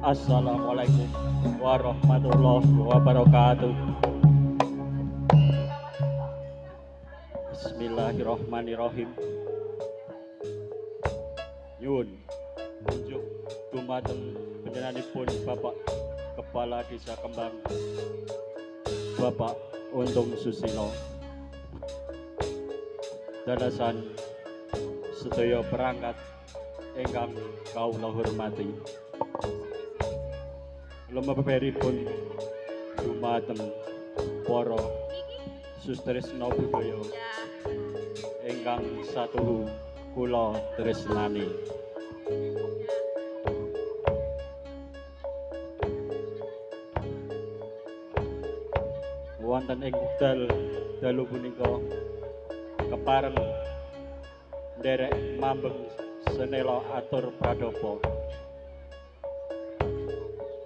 Assalamualaikum warahmatullahi wabarakatuh. Bismillahirrahmanirrahim. Yun, unjuk dumateng panjenenganipun Bapak Kepala Desa Kembang, Bapak Untung Susilo. Dadasan sedaya perangkat ingkang kawula hormati. Lumeberipun dumateng para sustresna budaya ingkang satuhu kula tresnani. Wonten ing dalu punika kepareng nderek mambeng senela atur pradapa.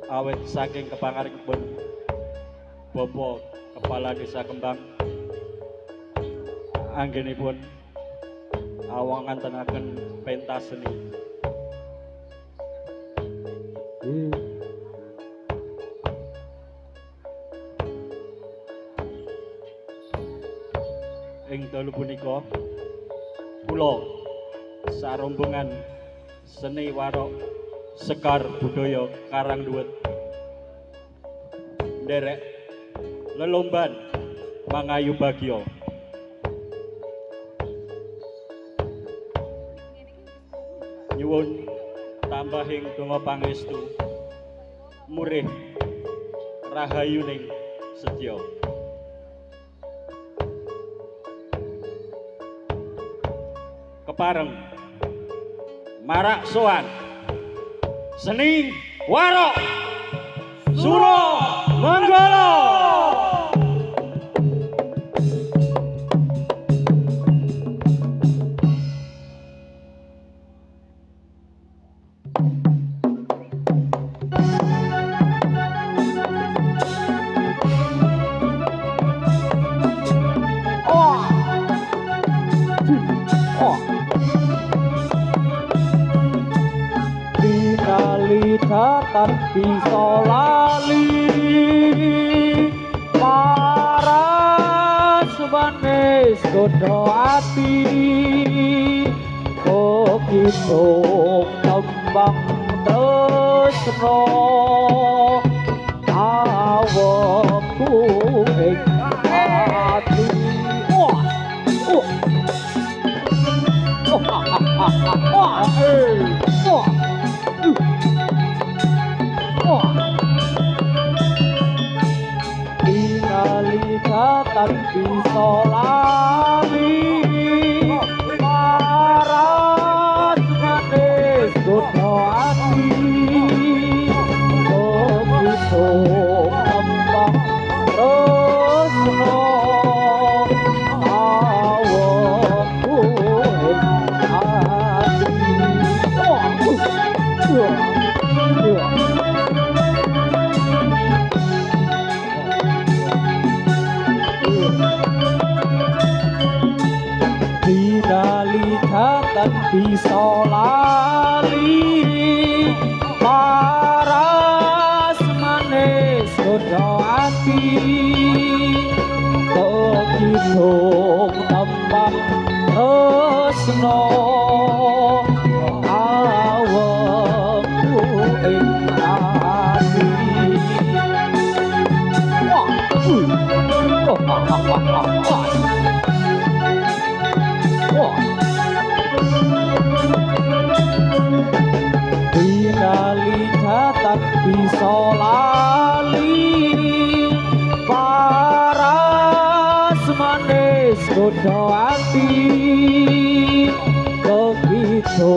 Awet saking kepangaringipun Bapak Kepala Desa Kembang anggenipun awang ngantenaken pentas seni. Ing dalu punika kula sarombongan seni warok Sekar Budaya Karangduwet nderek lelomban mangayu bagya. Nyuwun tambahing donga pangestu murih rahayuning sedya. Kepareng marak sowan seni warok Suro Manggala. Takkan bisa lali paras manis godho ati begitu tembang tresno awakku ing ati. Takkan bisa lali paras manis godho ati begitu tembang tresno awakku ing ati. Takkan bisa lali paras manis godho ati begitu tembang tresno awakku ing ati. Takkan bisa lali paras manis godho ati begitu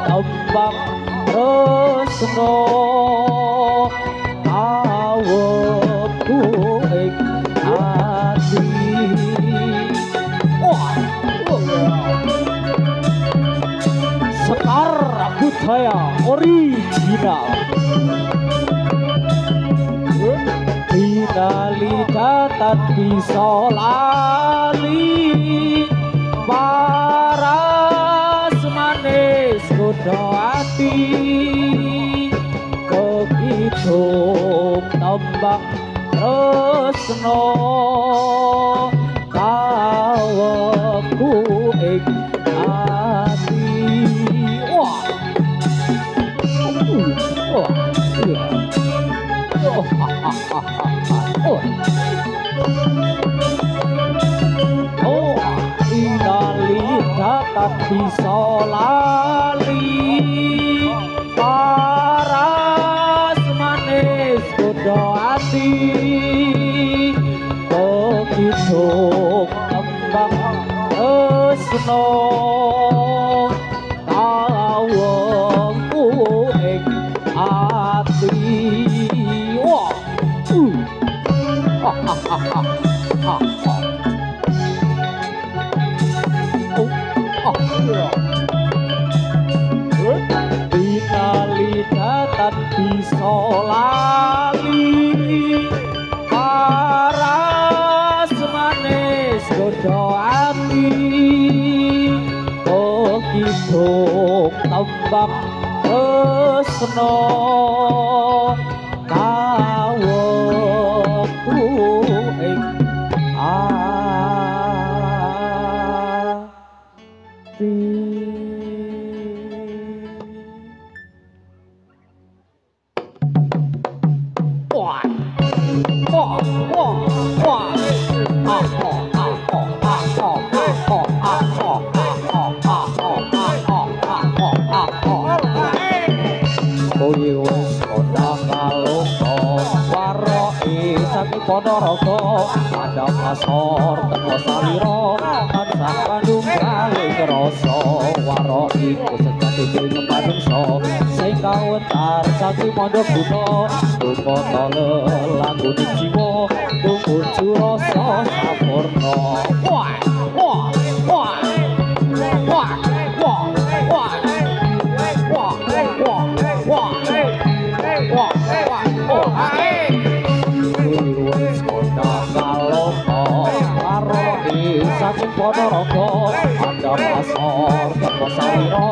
tembang tresno awakku ing ati. Sekar Budaya original. Takkan bisa lali paras manis godho ati tembang tresno kawengku ing ati. Wah. Wah. Oh, inalika tak bisa lali paras manis kudu ati begitu kembang tresno kawengku ing ati. Wah. Dinalika tak bisa lali paras manis kudu ati begitu tembang tresno kawengku ing ati. Wah, wah, wah, wah. Kowe wis padha kalungka waroke saking Ponorogo ada pasor teko salira tansah panunggaling rasa waroke sejati ing manungsa sing kawentar saking mondok guna tumata lelangune jiwa tumuju rasa sampurna. Wah wah wah wah wah wah wah wah wah wah oh hai wis kota kaloko karo saking Ponorogo ada pasor teko salira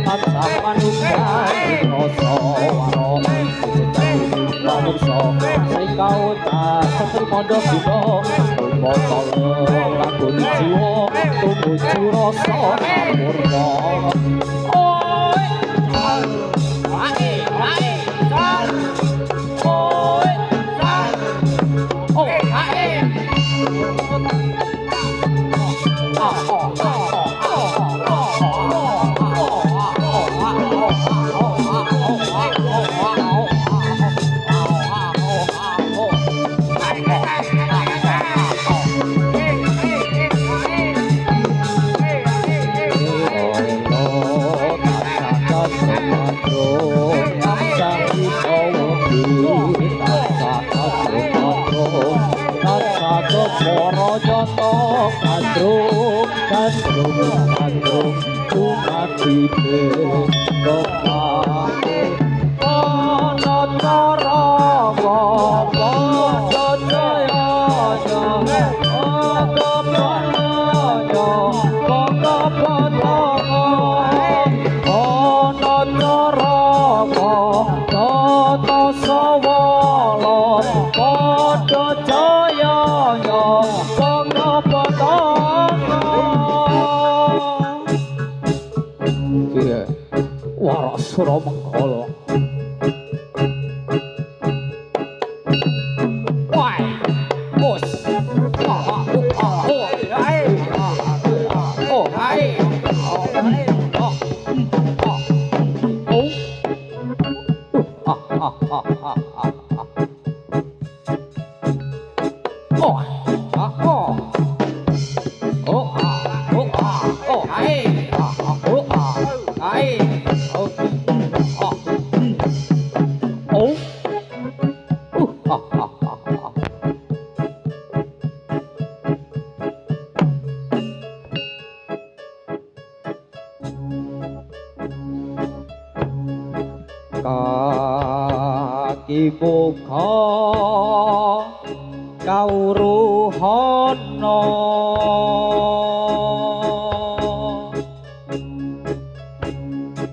tansah panunggaling rasa waroke sejati manungsa sing kawentar saking mondok guna tumata lelangune jiwa tumuju rasa sampurna. Moro joto kandrung kandrung kandrung kumatine kepake ana cara apa jaya jaya apa panaya apa patama ana cara apa tata sawala padha jaya Warasura Mangala. Wai, bos. Kaki buka kawruhana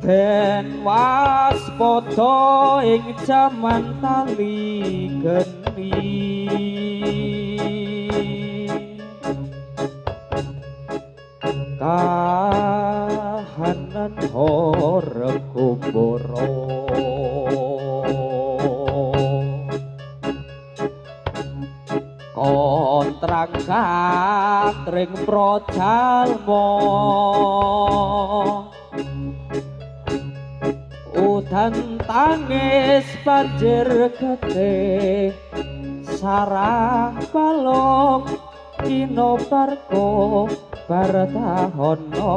den waspada ing jaman tali kahanan Horegumbara kontrang katring projalma udan tangis banjir gede sarah balong kinobarko bartahono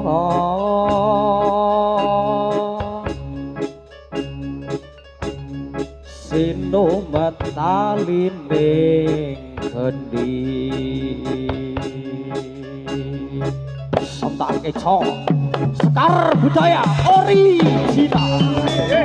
sinumet talining gendi Otak keco Sekar Budaya Original Sekar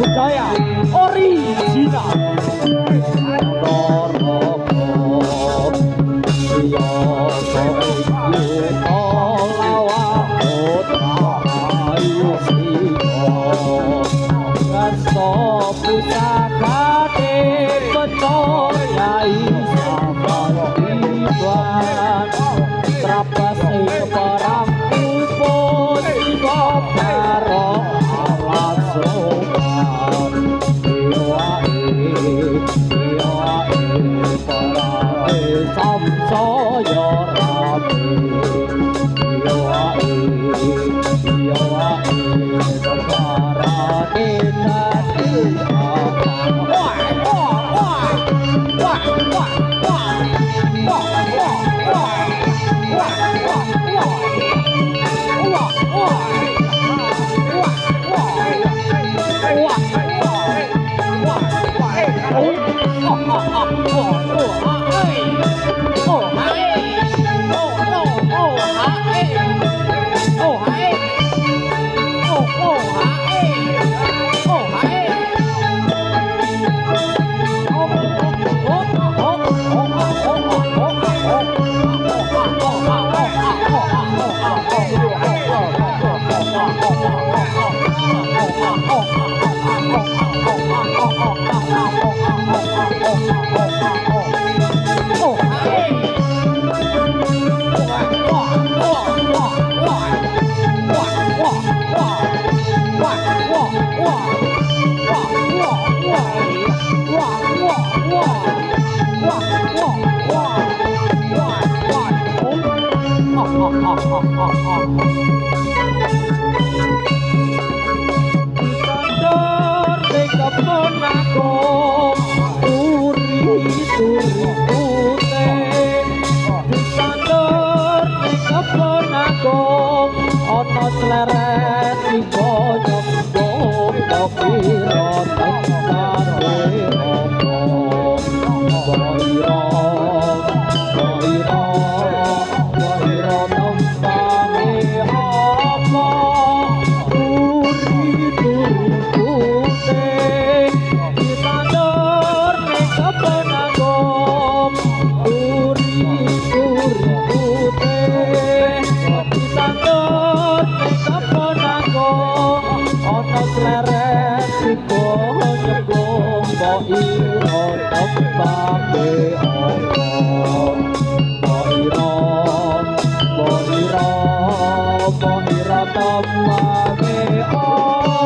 Budaya Original Alat sopan Ono sleret tiba nyembung kira tekan opo boiro boiro boiro tembange apa turi turute ditandur ning kebon agung turi turute ditandur ning kebon agung ana sleret tiba nyembung boiro tembange apa boiro boiro boiro tembange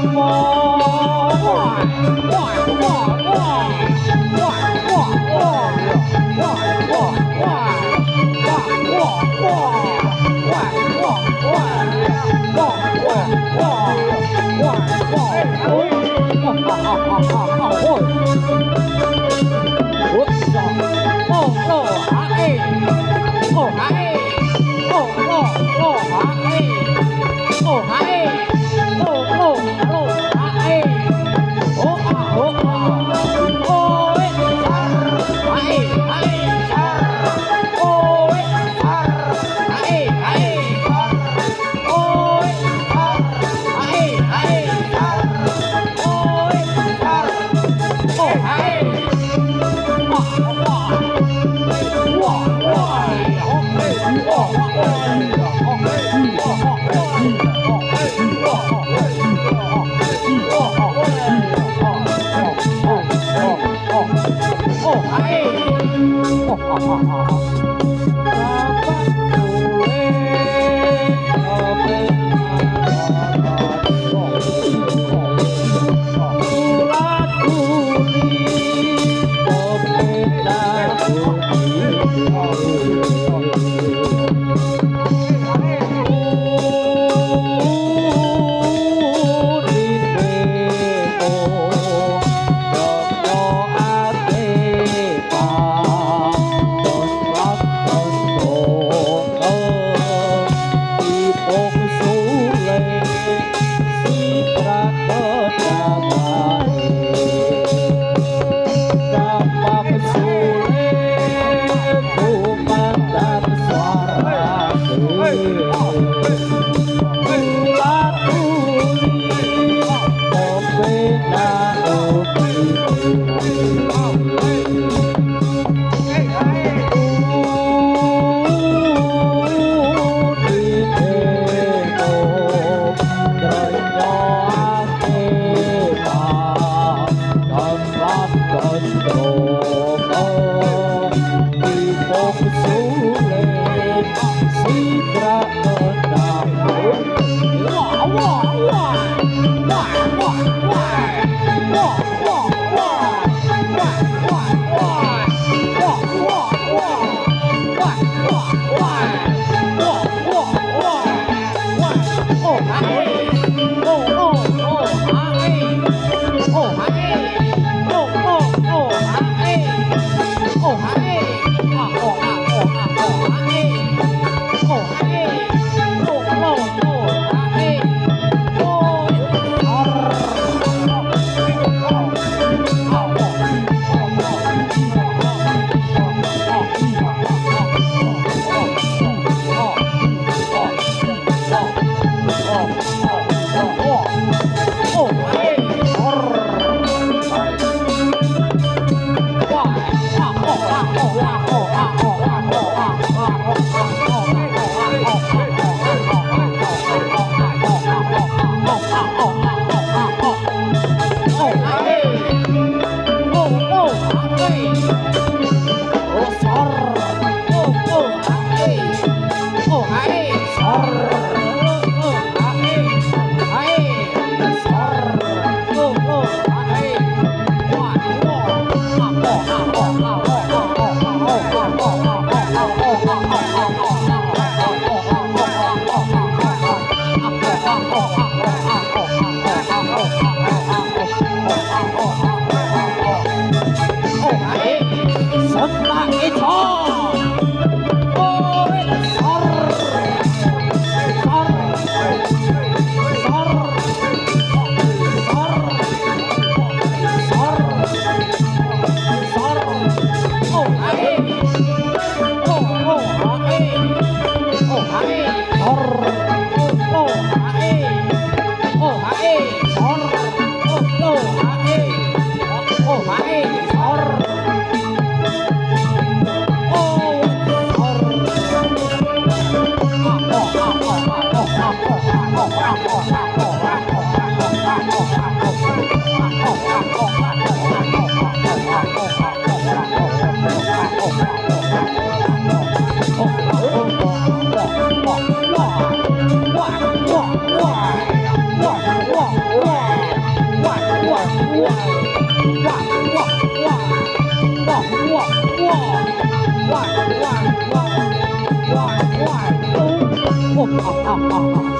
apa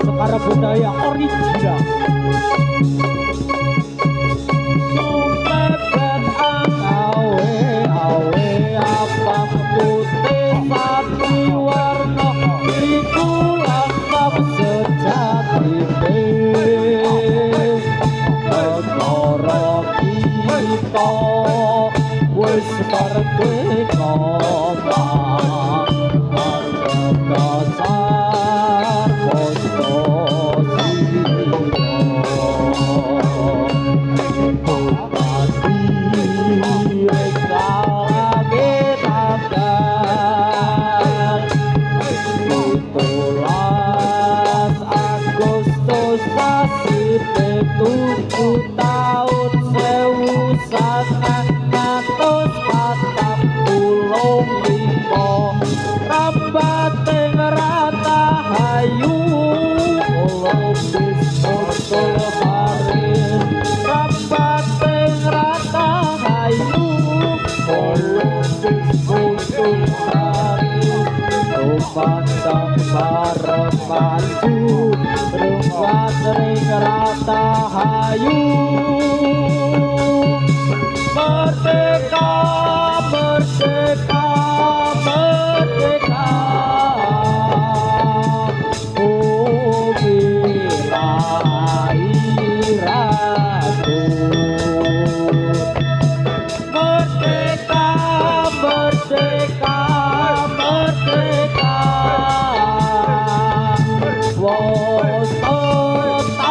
Sekarang budaya original. Mepet awe awe apa putih sati warna iku lambang sejatine negara kita wis merdeka dasar pandang bareng maju rumah sering rata hayu merdeka merdeka merdeka bumi lahiratu merdeka merdeka merdeka was tetap merdeka.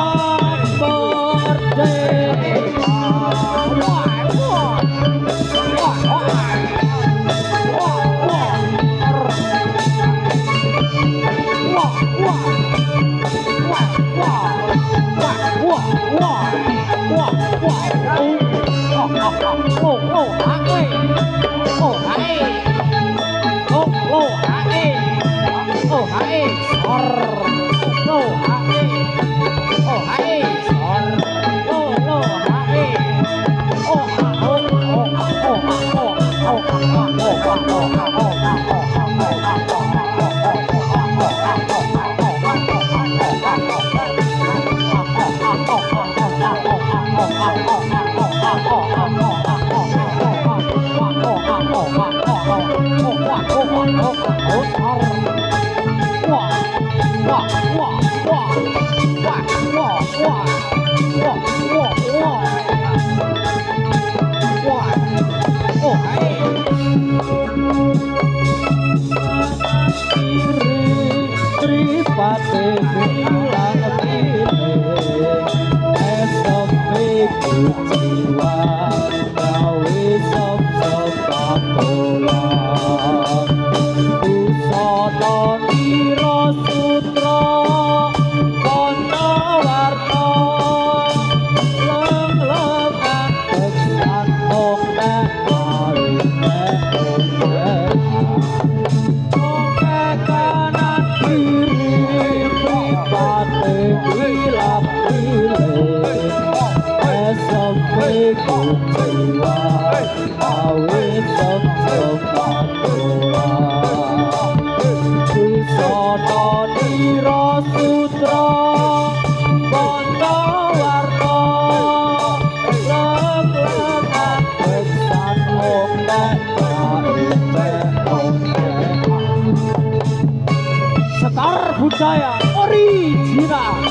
Jiwa gawe sop-sop patola Sekar budaya original.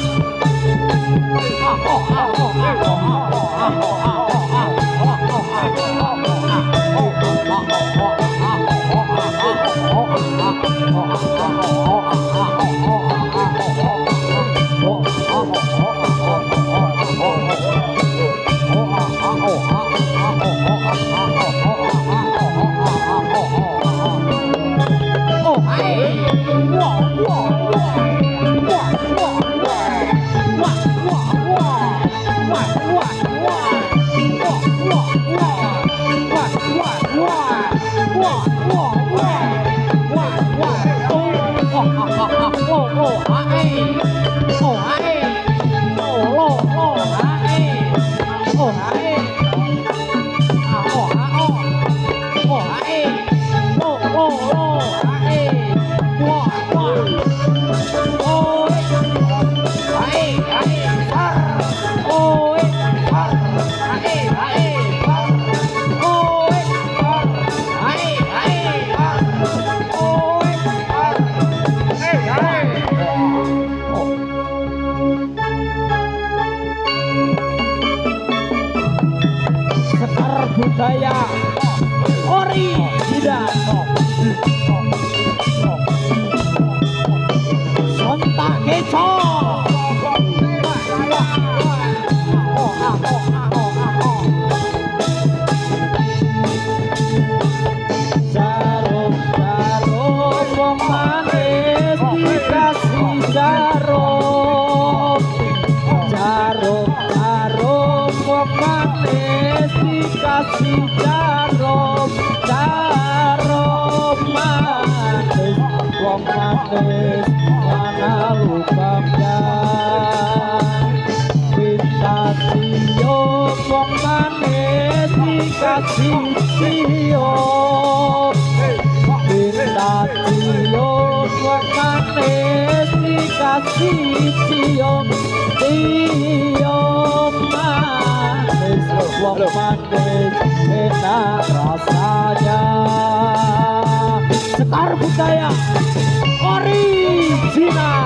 Budaya original sontak keco jarum-jarum wong manis dikasih jarum jarum-jarum wong manis dikasih jarum jarum manis wong manis mana lubangnya minta cium wong manis dikasih cium minta cium wong manis dikasih cium cium manis wong manis enak rasanya. Sekar budaya original.